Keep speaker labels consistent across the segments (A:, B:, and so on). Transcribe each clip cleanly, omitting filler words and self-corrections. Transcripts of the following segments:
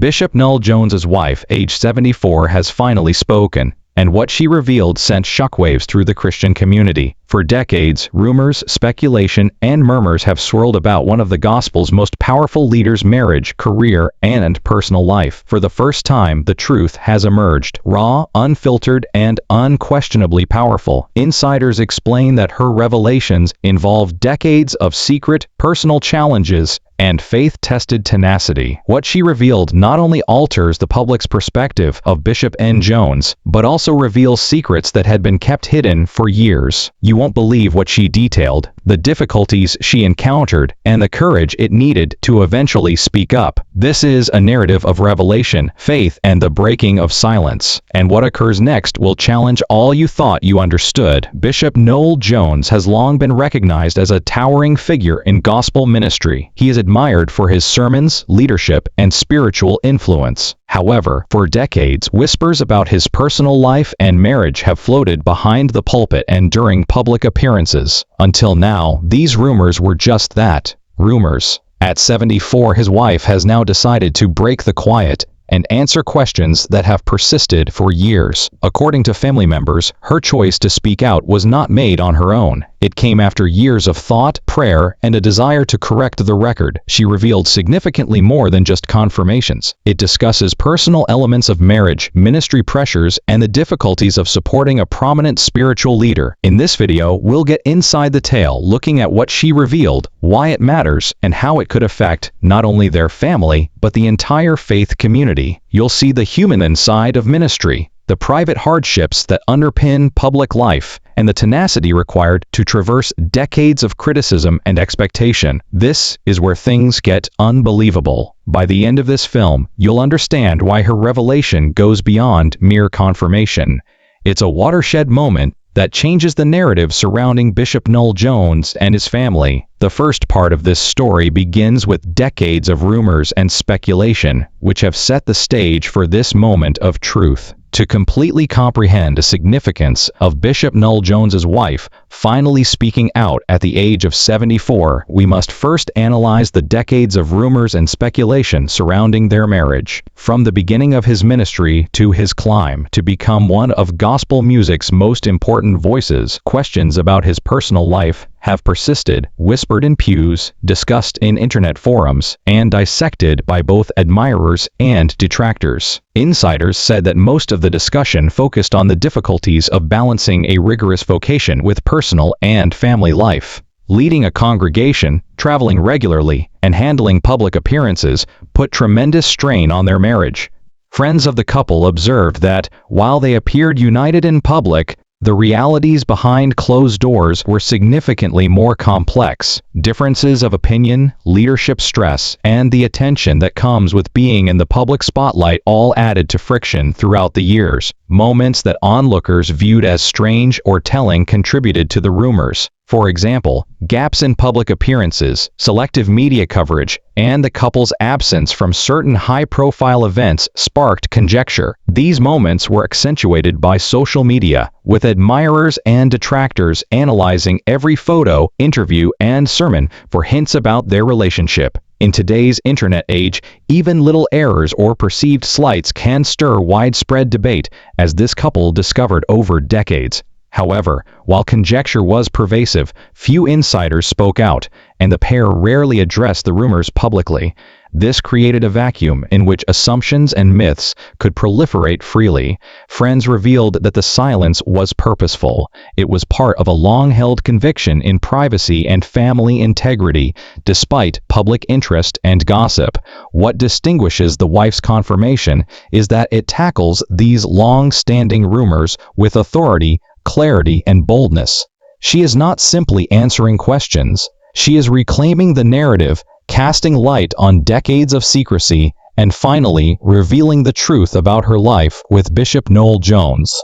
A: Bishop Noel Jones's wife, age 74, has finally spoken, and what she revealed sent shockwaves through the Christian community. For decades, rumors, speculation, and murmurs have swirled about one of the gospel's most powerful leaders' marriage, career, and personal life. For the first time, the truth has emerged, raw, unfiltered, and unquestionably powerful. Insiders explain that her revelations involve decades of secret, personal challenges and faith-tested tenacity. What she revealed not only alters the public's perspective of Bishop N. Jones, but also reveals secrets that had been kept hidden for years. You won't believe what she detailed, the difficulties she encountered, and the courage it needed to eventually speak up. This is a narrative of revelation, faith, and the breaking of silence. And what occurs next will challenge all you thought you understood. Bishop Noel Jones has long been recognized as a towering figure in gospel ministry. He is admired for his sermons, leadership, and spiritual influence. However, for decades, whispers about his personal life and marriage have floated behind the pulpit and during public appearances. Until now, these rumors were just that, rumors. At 74, his wife has now decided to break the quiet and answer questions that have persisted for years. According to family members, her choice to speak out was not made on her own. It came after years of thought, prayer, and a desire to correct the record. She revealed significantly more than just confirmations. It discusses personal elements of marriage, ministry pressures, and the difficulties of supporting a prominent spiritual leader. In this video, we'll get inside the tale, looking at what she revealed, why it matters, and how it could affect not only their family, but the entire faith community. You'll see the human side of ministry, the private hardships that underpin public life, and the tenacity required to traverse decades of criticism and expectation. This is where things get unbelievable. By the end of this film, you'll understand why her revelation goes beyond mere confirmation. It's a watershed moment that changes the narrative surrounding Bishop Noel Jones and his family. The first part of this story begins with decades of rumors and speculation, which have set the stage for this moment of truth. To completely comprehend the significance of Bishop Noel Jones's wife finally speaking out at the age of 74, we must first analyze the decades of rumors and speculation surrounding their marriage. From the beginning of his ministry to his climb to become one of gospel music's most important voices, questions about his personal life have persisted, whispered in pews, discussed in internet forums, and dissected by both admirers and detractors. Insiders said that most of the discussion focused on the difficulties of balancing a rigorous vocation with personal and family life. Leading a congregation, traveling regularly, and handling public appearances put tremendous strain on their marriage. Friends of the couple observed that, while they appeared united in public, the realities behind closed doors were significantly more complex. Differences of opinion, leadership stress, and the attention that comes with being in the public spotlight all added to friction throughout the years. Moments that onlookers viewed as strange or telling contributed to the rumors. For example, gaps in public appearances, selective media coverage, and the couple's absence from certain high-profile events sparked conjecture. These moments were accentuated by social media, with admirers and detractors analyzing every photo, interview, and sermon for hints about their relationship. In today's internet age, even little errors or perceived slights can stir widespread debate, as this couple discovered over decades. However, while conjecture was pervasive, few insiders spoke out, and the pair rarely addressed the rumors publicly. This created a vacuum in which assumptions and myths could proliferate freely. Friends revealed that the silence was purposeful. It was part of a long-held conviction in privacy and family integrity, despite public interest and gossip. What distinguishes the wife's confirmation is that it tackles these long-standing rumors with authority, clarity, and boldness. She is not simply answering questions. She is reclaiming the narrative, casting light on decades of secrecy, and finally revealing the truth about her life with Bishop Noel Jones.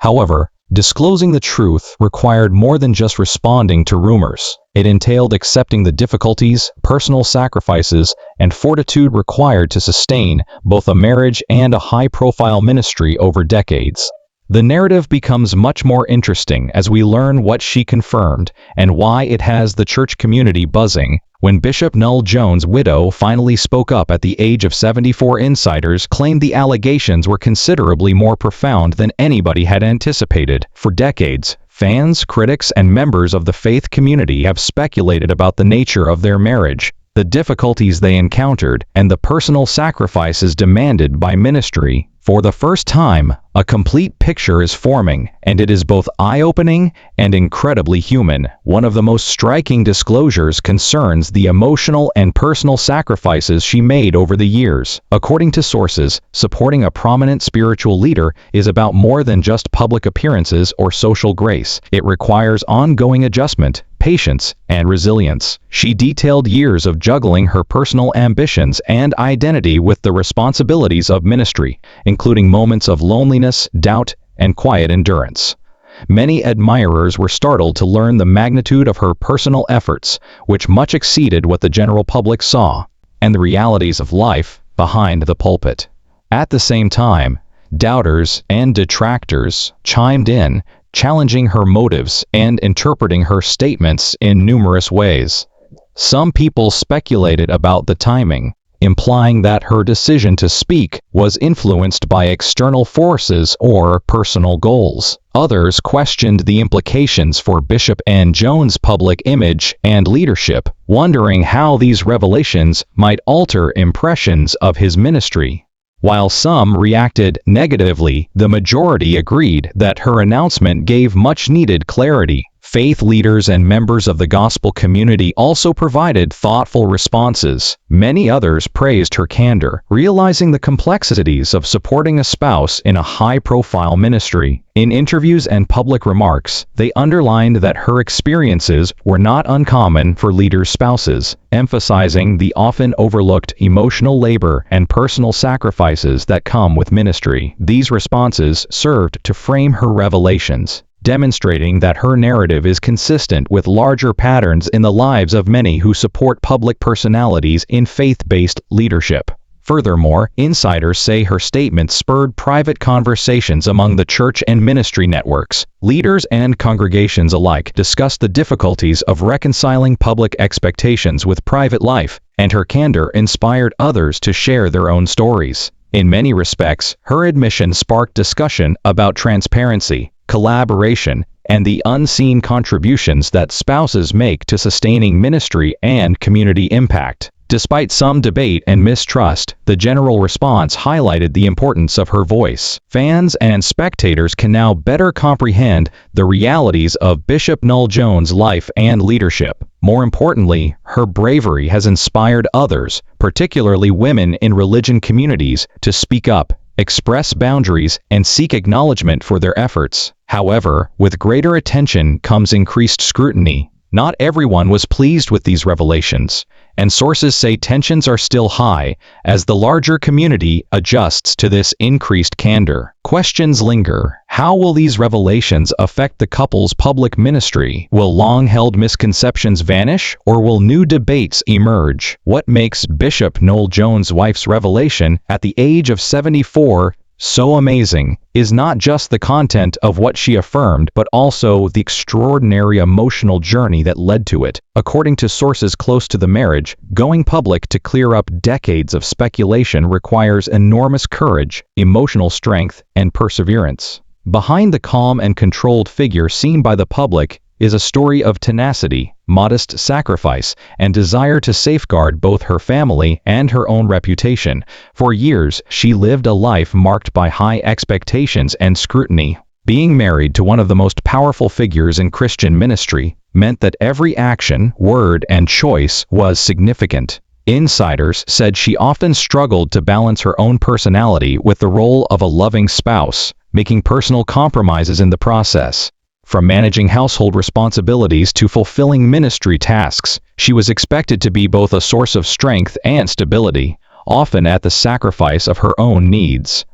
A: However, disclosing the truth required more than just responding to rumors. It entailed accepting the difficulties, personal sacrifices, and fortitude required to sustain both a marriage and a high-profile ministry over decades. The narrative becomes much more interesting as we learn what she confirmed and why it has the church community buzzing. When Bishop Noel Jones' widow finally spoke up at the age of 74, insiders claimed the allegations were considerably more profound than anybody had anticipated. For decades, fans, critics, and members of the faith community have speculated about the nature of their marriage, the difficulties they encountered, and the personal sacrifices demanded by ministry. For the first time, a complete picture is forming, and it is both eye-opening and incredibly human. One of the most striking disclosures concerns the emotional and personal sacrifices she made over the years. According to sources, supporting a prominent spiritual leader is about more than just public appearances or social grace. It requires ongoing adjustment, patience, and resilience. She detailed years of juggling her personal ambitions and identity with the responsibilities of ministry, including moments of loneliness, doubt, and quiet endurance. Many admirers were startled to learn the magnitude of her personal efforts, which much exceeded what the general public saw, and the realities of life behind the pulpit. At the same time, doubters and detractors chimed in, challenging her motives and interpreting her statements in numerous ways. Some people speculated about the timing, implying that her decision to speak was influenced by external forces or personal goals. Others questioned the implications for Bishop N. Jones' public image and leadership, wondering how these revelations might alter impressions of his ministry. While some reacted negatively, the majority agreed that her announcement gave much-needed clarity. Faith leaders and members of the gospel community also provided thoughtful responses. Many others praised her candor, realizing the complexities of supporting a spouse in a high-profile ministry. In interviews and public remarks, they underlined that her experiences were not uncommon for leaders' spouses, emphasizing the often overlooked emotional labor and personal sacrifices that come with ministry. These responses served to frame her revelations, demonstrating that her narrative is consistent with larger patterns in the lives of many who support public personalities in faith-based leadership. Furthermore, insiders say her statement spurred private conversations among the church and ministry networks. Leaders and congregations alike discussed the difficulties of reconciling public expectations with private life, and her candor inspired others to share their own stories. In many respects, her admission sparked discussion about transparency, collaboration, and the unseen contributions that spouses make to sustaining ministry and community impact. Despite some debate and mistrust, the general response highlighted the importance of her voice. Fans and spectators can now better comprehend the realities of Bishop Noel Jones' life and leadership. More importantly, her bravery has inspired others, particularly women in religion communities, to speak up, express boundaries, and seek acknowledgement for their efforts. However, with greater attention comes increased scrutiny. Not everyone was pleased with these revelations, and sources say tensions are still high as the larger community adjusts to this increased candor. Questions linger. How will these revelations affect the couple's public ministry? Will long-held misconceptions vanish, or will new debates emerge? What makes Bishop Noel Jones' wife's revelation at the age of 74 so amazing is not just the content of what she affirmed, but also the extraordinary emotional journey that led to it. According to sources close to the marriage, going public to clear up decades of speculation requires enormous courage, emotional strength, and perseverance. Behind the calm and controlled figure seen by the public is a story of tenacity, modest sacrifice, and desire to safeguard both her family and her own reputation. For years, she lived a life marked by high expectations and scrutiny. Being married to one of the most powerful figures in Christian ministry meant that every action, word, and choice was significant. Insiders said she often struggled to balance her own personality with the role of a loving spouse, making personal compromises in the process. From managing household responsibilities to fulfilling ministry tasks, she was expected to be both a source of strength and stability, often at the sacrifice of her own needs.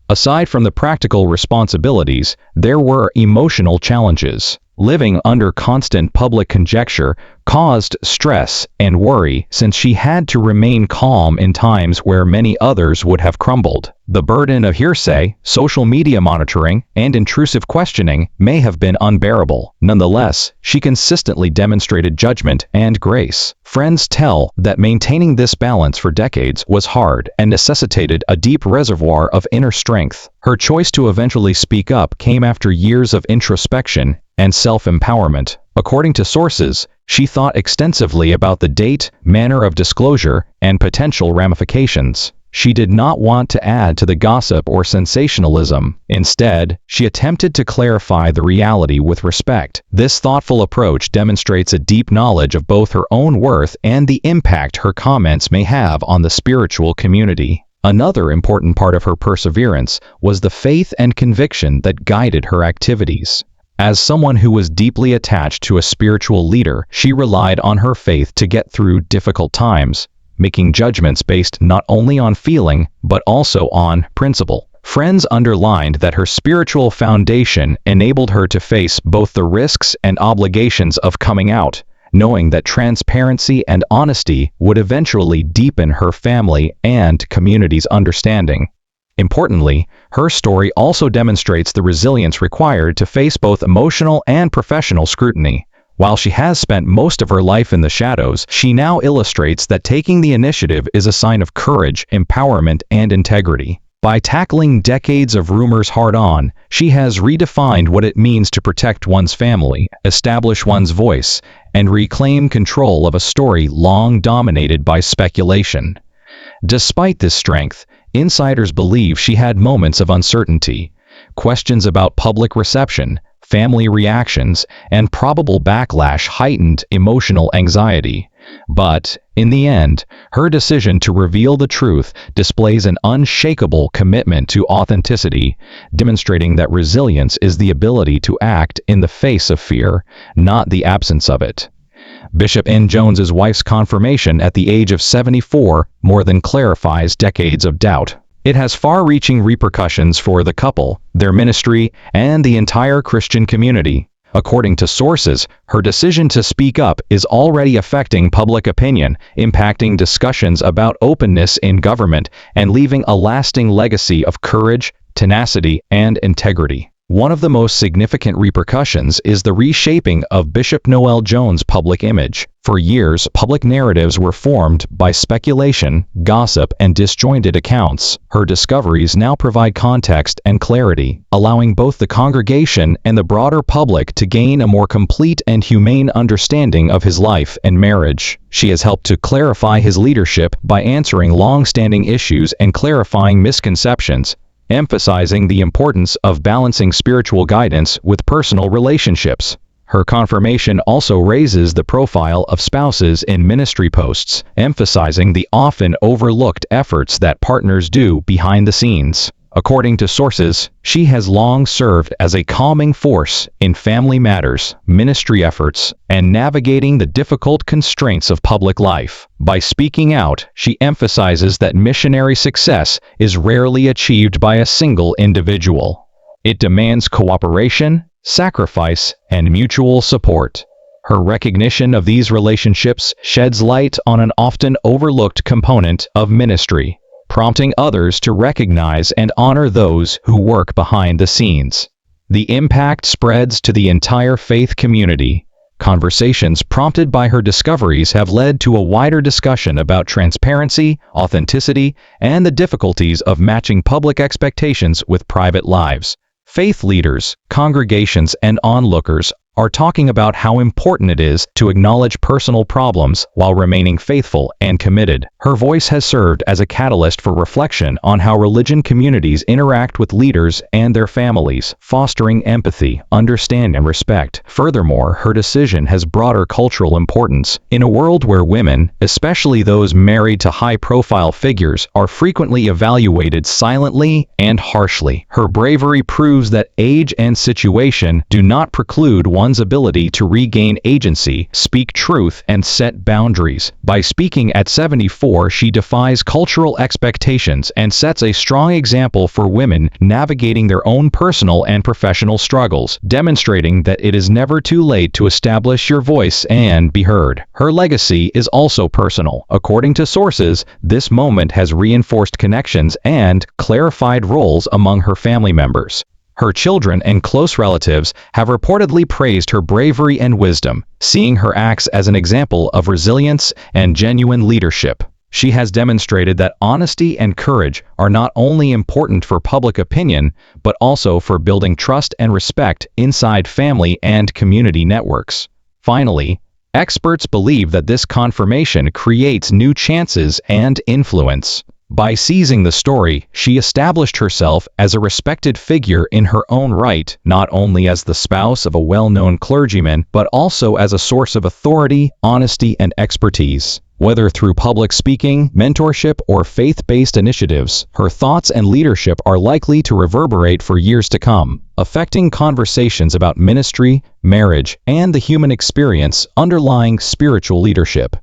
A: Aside from the practical responsibilities, there were emotional challenges. Living under constant public conjecture caused stress and worry since she had to remain calm in times where many others would have crumbled. The burden of hearsay, social media monitoring, and intrusive questioning may have been unbearable. Nonetheless, she consistently demonstrated judgment and grace. Friends tell that maintaining this balance for decades was hard and necessitated a deep reservoir of inner strength. Her choice to eventually speak up came after years of introspection and self-empowerment. According to sources, she thought extensively about the date, manner of disclosure, and potential ramifications. She did not want to add to the gossip or sensationalism. Instead, she attempted to clarify the reality with respect. This thoughtful approach demonstrates a deep knowledge of both her own worth and the impact her comments may have on the spiritual community. Another important part of her perseverance was the faith and conviction that guided her activities. As someone who was deeply attached to a spiritual leader, she relied on her faith to get through difficult times, making judgments based not only on feeling, but also on principle. Friends underlined that her spiritual foundation enabled her to face both the risks and obligations of coming out, knowing that transparency and honesty would eventually deepen her family and community's understanding. Importantly, her story also demonstrates the resilience required to face both emotional and professional scrutiny. While she has spent most of her life in the shadows, she now illustrates that taking the initiative is a sign of courage, empowerment, and integrity. By tackling decades of rumors head-on, she has redefined what it means to protect one's family, establish one's voice, and reclaim control of a story long dominated by speculation. Despite this strength, insiders believe she had moments of uncertainty. Questions about public reception, family reactions, and probable backlash heightened emotional anxiety. But, in the end, her decision to reveal the truth displays an unshakable commitment to authenticity, demonstrating that resilience is the ability to act in the face of fear, not the absence of it. Bishop N. Jones's wife's confirmation at the age of 74 more than clarifies decades of doubt. It has far-reaching repercussions for the couple, their ministry, and the entire Christian community. According to sources, her decision to speak up is already affecting public opinion, impacting discussions about openness in government, and leaving a lasting legacy of courage, tenacity, and integrity. One of the most significant repercussions is the reshaping of Bishop Noel Jones' public image. For years, public narratives were formed by speculation, gossip, and disjointed accounts. Her discoveries now provide context and clarity, allowing both the congregation and the broader public to gain a more complete and humane understanding of his life and marriage. She has helped to clarify his leadership by answering long-standing issues and clarifying misconceptions, emphasizing the importance of balancing spiritual guidance with personal relationships. Her confirmation also raises the profile of spouses in ministry posts, emphasizing the often overlooked efforts that partners do behind the scenes. According to sources, she has long served as a calming force in family matters, ministry efforts, and navigating the difficult constraints of public life. By speaking out, she emphasizes that missionary success is rarely achieved by a single individual. It demands cooperation, sacrifice, and mutual support. Her recognition of these relationships sheds light on an often overlooked component of ministry, prompting others to recognize and honor those who work behind the scenes. The impact spreads to the entire faith community. Conversations prompted by her discoveries have led to a wider discussion about transparency, authenticity, and the difficulties of matching public expectations with private lives. Faith leaders, congregations, and onlookers are talking about how important it is to acknowledge personal problems while remaining faithful and committed. Her voice has served as a catalyst for reflection on how religion communities interact with leaders and their families, fostering empathy, understanding, and respect. Furthermore, her decision has broader cultural importance. In a world where women, especially those married to high-profile figures, are frequently evaluated silently and harshly, her bravery proves that age and situation do not preclude one's ability to regain agency, speak truth, and set boundaries. By speaking at 74, she defies cultural expectations and sets a strong example for women navigating their own personal and professional struggles, demonstrating that it is never too late to establish your voice and be heard. Her legacy is also personal. According to sources, this moment has reinforced connections and clarified roles among her family members. Her children and close relatives have reportedly praised her bravery and wisdom, seeing her acts as an example of resilience and genuine leadership. She has demonstrated that honesty and courage are not only important for public opinion, but also for building trust and respect inside family and community networks. Finally, experts believe that this confirmation creates new chances and influence. By seizing the story, she established herself as a respected figure in her own right, not only as the spouse of a well-known clergyman, but also as a source of authority, honesty, and expertise. Whether through public speaking, mentorship, or faith-based initiatives, her thoughts and leadership are likely to reverberate for years to come, affecting conversations about ministry, marriage, and the human experience underlying spiritual leadership.